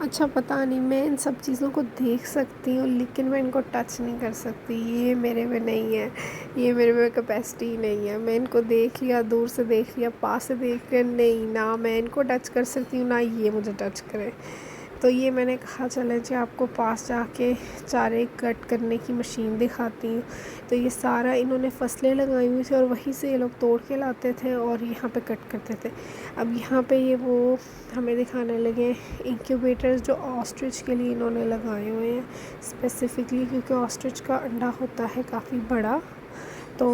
اچھا پتہ نہیں، میں ان سب چیزوں کو دیکھ سکتی ہوں لیکن میں ان کو ٹچ نہیں کر سکتی، یہ میرے میں نہیں ہے، یہ میرے میں کیپیسٹی نہیں ہے۔ میں ان کو دیکھ لیا، دور سے دیکھ لیا، پاس سے دیکھ کر نہیں، نہ میں ان کو ٹچ کر سکتی ہوں نہ یہ مجھے ٹچ کرے۔ تو یہ میں نے کہا چلیں جی آپ کو پاس جا کے چارے کٹ کرنے کی مشین دکھاتی ہوں۔ تو یہ سارا انہوں نے فصلیں لگائی ہوئی تھی اور وہیں سے یہ لوگ توڑ کے لاتے تھے اور یہاں پہ کٹ کرتے تھے۔ اب یہاں پہ یہ وہ ہمیں دکھانے لگے انکیوبیٹرز جو آسٹرچ کے لیے انہوں نے لگائے ہوئے ہیں اسپیسیفکلی، کیونکہ آسٹرچ کا انڈا ہوتا ہے کافی بڑا، تو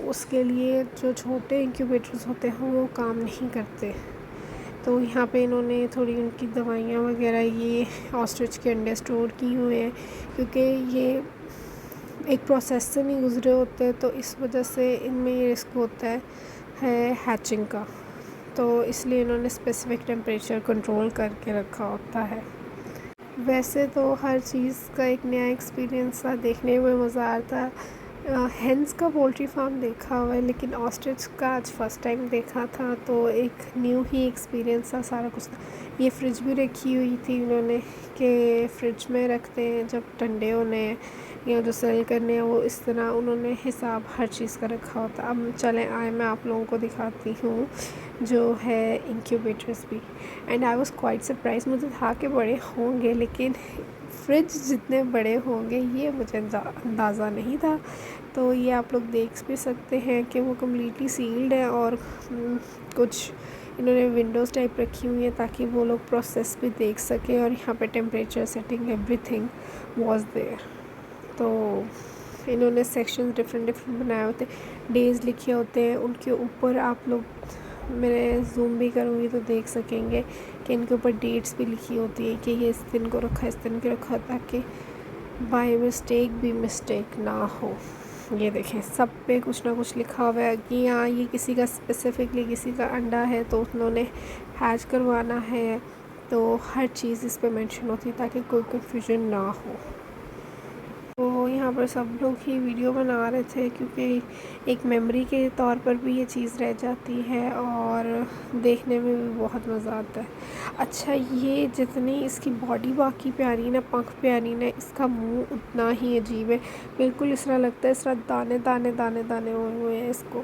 اس کے لیے جو چھوٹے انکیوبیٹرز ہوتے ہیں وہ کام نہیں کرتے۔ تو یہاں پہ انہوں نے تھوڑی ان کی دوائیاں وغیرہ یہ آسٹرچ کے انڈے اسٹور کی ہوئے ہیں، کیونکہ یہ ایک پروسیس سے نہیں گزرے ہوتے تو اس وجہ سے ان میں یہ رسک ہوتا ہے ہیچنگ کا، تو اس لیے انہوں نے اسپیسیفک ٹیمپریچر کنٹرول کر کے رکھا ہوتا ہے۔ ویسے تو ہر چیز کا ایک نیا ایکسپیرئنس تھا، دیکھنے میں مزہ آتا۔ ہینس کا پولٹری فارم دیکھا ہوا ہے لیکن آسٹرچ کا آج فرسٹ ٹائم دیکھا تھا، تو ایک نیو ہی ایکسپیرئنس تھا سارا کچھ۔ یہ فریج بھی رکھی ہوئی تھی انہوں نے کہ فریج میں رکھتے ہیں جب ٹھنڈے ہونے ہیں یا جو سیل کرنے ہیں، وہ اس طرح انہوں نے حساب ہر چیز کا رکھا ہوتا۔ اب چلیں آئے میں آپ لوگوں کو دکھاتی ہوں جو ہے انکیوبیٹرز بھی، and I was quite surprise, مجھے تھا کہ بڑے ہوں گے لیکن فریج جتنے بڑے ہوں گے یہ مجھے اندازہ نہیں تھا۔ تو یہ آپ لوگ دیکھ بھی سکتے ہیں کہ وہ کمپلیٹلی سیلڈ ہے اور کچھ انہوں نے ونڈوز ٹائپ رکھی ہوئی ہیں تاکہ وہ لوگ پروسیس بھی دیکھ سکیں، اور یہاں پہ temperature setting everything was there. تو انہوں نے سیکشن ڈفرینٹ بنائے ہوتے ہیں، ڈیز لکھے ہوتے ہیں، ان کے اوپر آپ لوگ میں زوم بھی کروں گی تو دیکھ سکیں گے کہ ان کے اوپر ڈیٹس بھی لکھی ہوتی ہیں کہ یہ اس دن کو رکھا، اس دن کو رکھا، تاکہ بائی مسٹیک بھی مسٹیک نہ ہو۔ یہ دیکھیں سب پہ کچھ نہ کچھ لکھا ہوا ہے کہ ہاں یہ کسی کا اسپیسیفکلی کسی کا انڈا ہے تو انہوں نے ہیچ کروانا ہے، تو ہر چیز اس پہ مینشن ہوتی ہے تاکہ کوئی کنفیوژن نہ ہو۔ تو یہاں پر سب لوگ ہی ویڈیو بنا رہے تھے کیونکہ ایک میموری کے طور پر بھی یہ چیز رہ جاتی ہے اور دیکھنے میں بھی بہت مزہ آتا ہے۔ اچھا یہ جتنی اس کی باڈی باقی پیاری نا، پنکھ پیاری نا، اس کا منہ اتنا ہی عجیب ہے، بالکل اس طرح لگتا ہے اس طرح دانے دانے دانے دانے ہوئے ہیں اس کو۔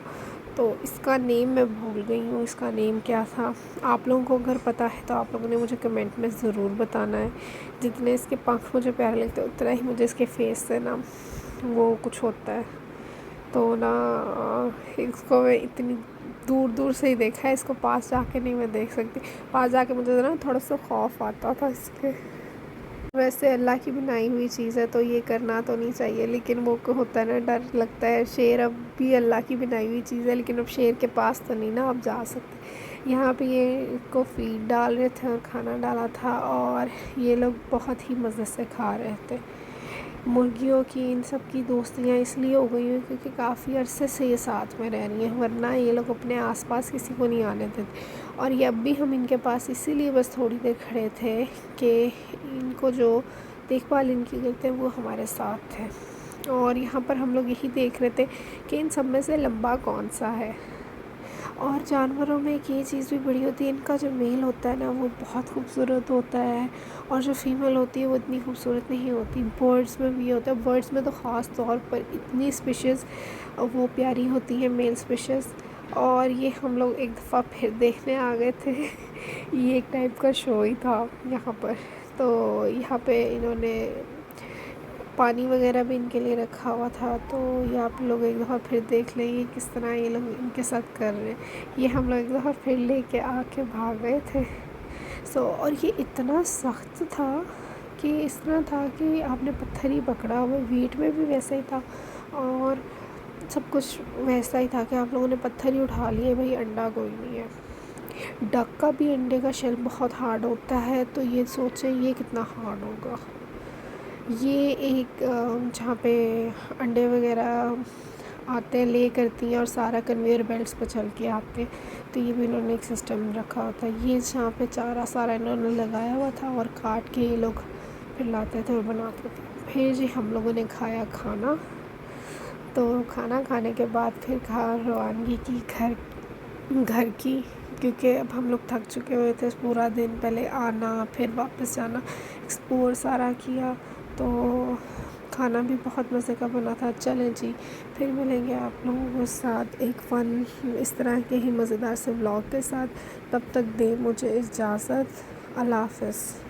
تو اس کا نیم میں بھول گئی ہوں، اس کا نیم کیا تھا، آپ لوگوں کو اگر پتہ ہے تو آپ لوگوں نے مجھے کمنٹ میں ضرور بتانا ہے۔ جتنے اس کے پنکھ مجھے پیارے لگتے ہیں اتنا ہی مجھے اس کے فیس سے نا وہ کچھ ہوتا ہے، تو نا اس کو میں اتنی دور دور سے ہی دیکھا ہے، اس کو پاس جا کے نہیں میں دیکھ سکتی، پاس جا کے مجھے نا تھوڑا سا خوف آتا تھا اس کے۔ ویسے اللہ کی بنائی ہوئی چیز ہے تو یہ کرنا تو نہیں چاہیے، لیکن وہ کو ہوتا ہے نا ڈر لگتا ہے، شیر اب بھی اللہ کی بنائی ہوئی چیز ہے لیکن اب شیر کے پاس تو نہیں نا اب جا سکتے۔ یہاں پہ یہ کو فیڈ ڈال رہے تھے اور کھانا ڈالا تھا اور یہ لوگ بہت ہی مزے سے کھا رہے تھے۔ مرغیوں کی ان سب کی دوستیاں اس لیے ہو گئی ہیں کیونکہ کافی عرصے سے یہ ساتھ میں رہ رہی ہیں، ورنہ یہ لوگ اپنے آس پاس کسی کو نہیں آنے دیتے، اور یہ اب بھی ہم ان کے پاس اسی لیے بس تھوڑی دیر کھڑے تھے کہ ان کو جو دیکھ بھال ان کی کرتے ہیں وہ ہمارے ساتھ تھے، اور یہاں پر ہم لوگ یہی دیکھ رہے تھے کہ ان سب میں سے لمبا کون سا ہے۔ اور جانوروں میں ایک یہ چیز بھی بڑی ہوتی ہے، ان کا جو میل ہوتا ہے نا وہ بہت خوبصورت ہوتا ہے اور جو فیمیل ہوتی ہے وہ اتنی خوبصورت نہیں ہوتی۔ برڈز میں بھی ہوتا ہے، برڈز میں تو خاص طور پر اتنی اسپیشیز وہ پیاری ہوتی ہیں میل اسپیشیز، اور یہ ہم لوگ ایک دفعہ پھر دیکھنے آ گئے تھے یہ ایک ٹائپ کا شو ہی تھا یہاں پر۔ تو یہاں پہ انہوں نے پانی وغیرہ بھی ان کے لیے رکھا ہوا تھا، تو یہ آپ لوگ ایک دفعہ پھر دیکھ لیں یہ کس طرح یہ لوگ ان کے ساتھ کر رہے ہیں۔ یہ ہم لوگ ایک دفعہ پھر لے کے آ کے بھاگ گئے تھے۔ اور یہ اتنا سخت تھا کہ اس طرح تھا کہ آپ نے پتھر ہی پکڑا ہوا، ویٹ میں بھی ویسا ہی تھا اور سب کچھ ویسا ہی تھا کہ آپ لوگوں نے پتھر ہی اٹھا لیے، بھائی انڈا کوئی نہیں ہے۔ ڈک کا بھی انڈے کا شیل بہت ہارڈ ہوتا ہے، تو یہ سوچیں یہ کتنا ہارڈ ہوگا۔ یہ ایک جہاں پہ انڈے وغیرہ آتے ہیں لے کرتی ہیں اور سارا کنویئر بیلٹس پہ چل کے آتے ہیں، تو یہ بھی انہوں نے ایک سسٹم رکھا ہوتا ہے۔ یہ جہاں پہ چارہ سارا انہوں نے لگایا ہوا تھا اور کاٹ کے یہ لوگ پھر لاتے تھے اور بناتے تھے۔ پھر جی ہم لوگوں نے کھایا کھانا، تو کھانا کھانے کے بعد پھر روانگی کی گھر کی، کیونکہ اب ہم لوگ تھک چکے ہوئے تھے پورا دن، پہلے آنا پھر واپس جانا، ایکسپلور سارا کیا، تو کھانا بھی بہت مزے کا بنا تھا۔ چلیں جی، پھر ملیں گے آپ لوگوں کے ساتھ ایک فن اس طرح کے ہی مزیدار سے ولاگ کے ساتھ۔ تب تک دیں مجھے اجازت، اللہ حافظ۔